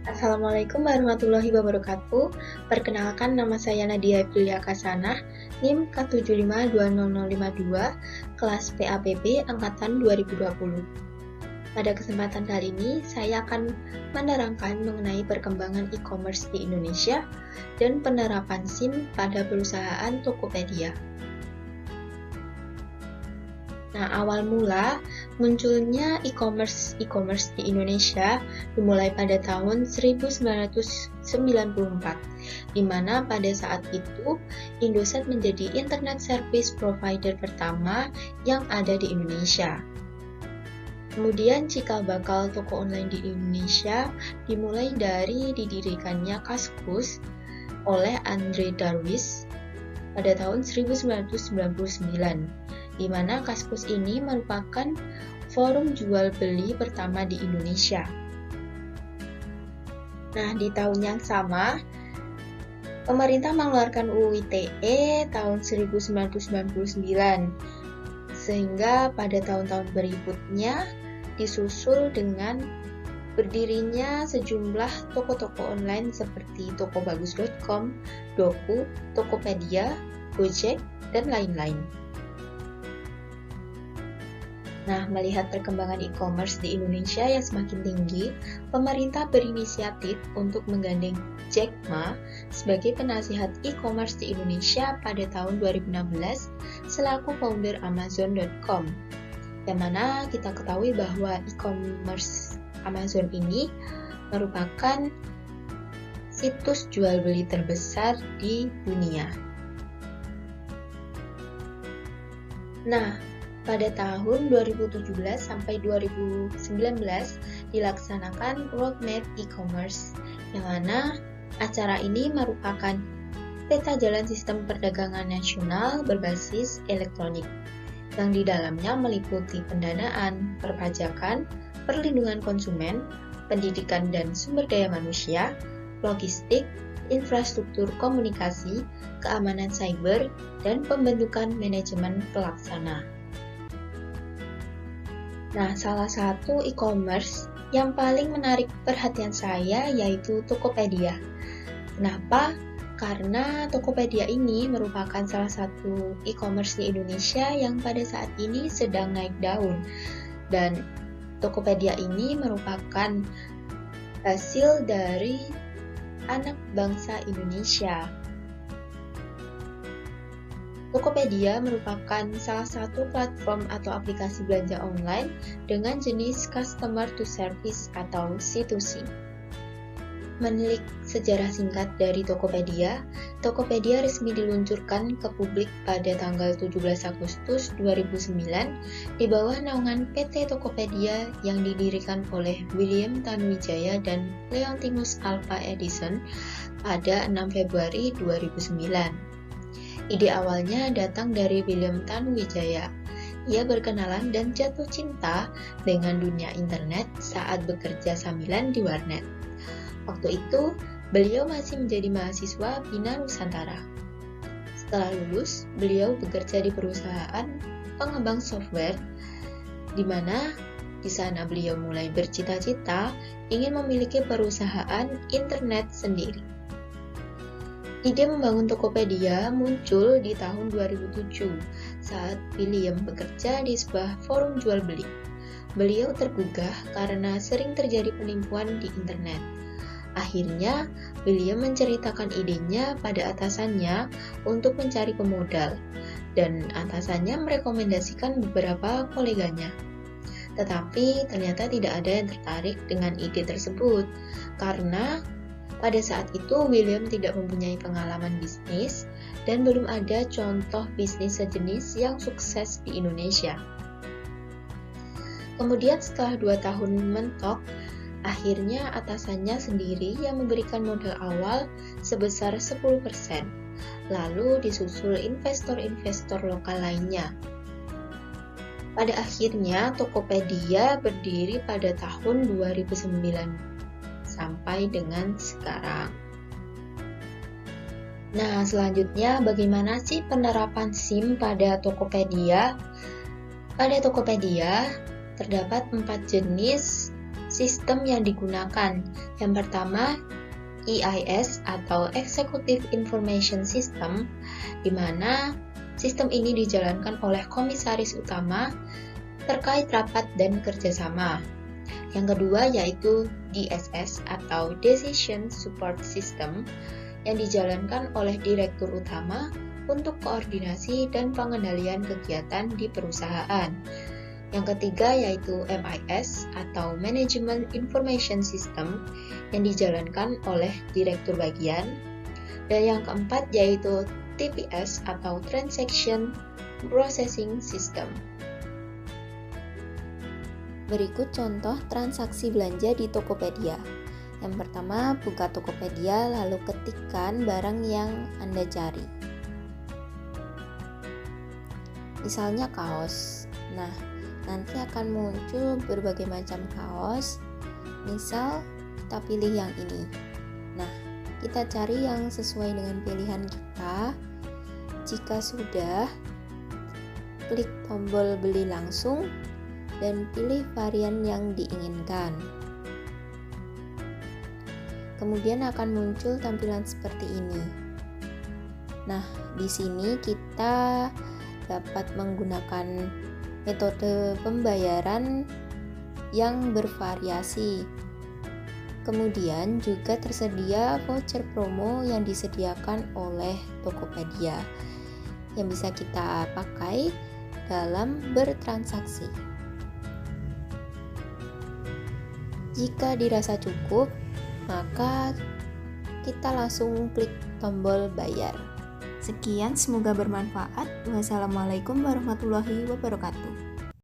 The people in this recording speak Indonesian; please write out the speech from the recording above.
Assalamualaikum warahmatullahi wabarakatuh. Perkenalkan, nama saya Nadia Aprilia Kasanah, NIM K752052, kelas PAPB Angkatan 2020. Pada kesempatan kali ini, saya akan menerangkan mengenai perkembangan e-commerce di Indonesia dan penerapan SIM pada perusahaan Tokopedia. Nah, awal mula munculnya e-commerce di Indonesia dimulai pada tahun 1994, di mana pada saat itu Indosat menjadi internet service provider pertama yang ada di Indonesia. Kemudian cikal bakal toko online di Indonesia dimulai dari didirikannya Kaskus oleh Andre Darwis pada tahun 1999. Di mana Kaskus ini merupakan forum jual beli pertama di Indonesia. Nah, di tahun yang sama, pemerintah mengeluarkan UU ITE tahun 1999, sehingga pada tahun-tahun berikutnya disusul dengan berdirinya sejumlah toko-toko online seperti tokobagus.com, Doku, Tokopedia, Gojek, dan lain-lain. Nah, melihat perkembangan e-commerce di Indonesia yang semakin tinggi, pemerintah berinisiatif untuk menggandeng Jack Ma sebagai penasihat e-commerce di Indonesia pada tahun 2016 selaku founder Amazon.com. Yang mana kita ketahui bahwa e-commerce Amazon ini merupakan situs jual beli terbesar di dunia. Nah, pada tahun 2017 sampai 2019 dilaksanakan Roadmap E-commerce, yang mana acara ini merupakan peta jalan sistem perdagangan nasional berbasis elektronik, yang di dalamnya meliputi pendanaan, perpajakan, perlindungan konsumen, pendidikan dan sumber daya manusia, logistik, infrastruktur komunikasi, keamanan cyber, dan pembentukan manajemen pelaksana. Nah, salah satu e-commerce yang paling menarik perhatian saya yaitu Tokopedia. Kenapa? Karena Tokopedia ini merupakan salah satu e-commerce di Indonesia yang pada saat ini sedang naik daun. Dan Tokopedia ini merupakan hasil dari anak bangsa Indonesia. Tokopedia merupakan salah satu platform atau aplikasi belanja online dengan jenis Customer to Service atau C2C. Menilik sejarah singkat dari Tokopedia, Tokopedia resmi diluncurkan ke publik pada tanggal 17 Agustus 2009 di bawah naungan PT Tokopedia yang didirikan oleh William Tanuwijaya dan Leontinus Alva Edison pada 6 Februari 2009. Ide awalnya datang dari William Tanuwijaya. Ia berkenalan dan jatuh cinta dengan dunia internet saat bekerja sambilan di warnet. Waktu itu, beliau masih menjadi mahasiswa Bina Nusantara. Setelah lulus, beliau bekerja di perusahaan pengembang software, di mana di sana beliau mulai bercita-cita ingin memiliki perusahaan internet sendiri. Ide membangun Tokopedia muncul di tahun 2007 saat William bekerja di sebuah forum jual beli. Beliau tergugah karena sering terjadi penipuan di internet. Akhirnya, William menceritakan idenya pada atasannya untuk mencari pemodal, dan atasannya merekomendasikan beberapa koleganya. Tetapi ternyata tidak ada yang tertarik dengan ide tersebut, karena pada saat itu William tidak mempunyai pengalaman bisnis dan belum ada contoh bisnis sejenis yang sukses di Indonesia. Kemudian setelah 2 tahun mentok, akhirnya atasannya sendiri yang memberikan modal awal sebesar 10%, lalu disusul investor-investor lokal lainnya. Pada akhirnya Tokopedia berdiri pada tahun 2009 sampai dengan sekarang. Nah, selanjutnya bagaimana sih penerapan SIM pada Tokopedia? Pada Tokopedia terdapat 4 jenis Sistem yang digunakan. Yang pertama, EIS atau Executive Information System, di mana sistem ini dijalankan oleh komisaris utama terkait rapat dan kerjasama. Yang kedua yaitu DSS atau Decision Support System, yang dijalankan oleh direktur utama untuk koordinasi dan pengendalian kegiatan di perusahaan. Yang ketiga yaitu MIS atau Management Information System, yang dijalankan oleh direktur bagian. Dan yang keempat yaitu TPS atau Transaction Processing System. Berikut contoh transaksi belanja di Tokopedia. Yang pertama, buka Tokopedia lalu ketikkan barang yang Anda cari. Misalnya kaos. Nah, nanti akan muncul berbagai macam kaos. Misal, kita pilih yang ini. Nah, kita cari yang sesuai dengan pilihan kita. Jika sudah, klik tombol beli langsung dan pilih varian yang diinginkan. Kemudian akan muncul tampilan seperti ini. Nah, di sini kita dapat menggunakan metode pembayaran yang bervariasi. Kemudian juga tersedia voucher promo yang disediakan oleh Tokopedia yang bisa kita pakai dalam bertransaksi. Jika dirasa cukup, maka kita langsung klik tombol bayar. Sekian, semoga bermanfaat. Wassalamualaikum warahmatullahi wabarakatuh.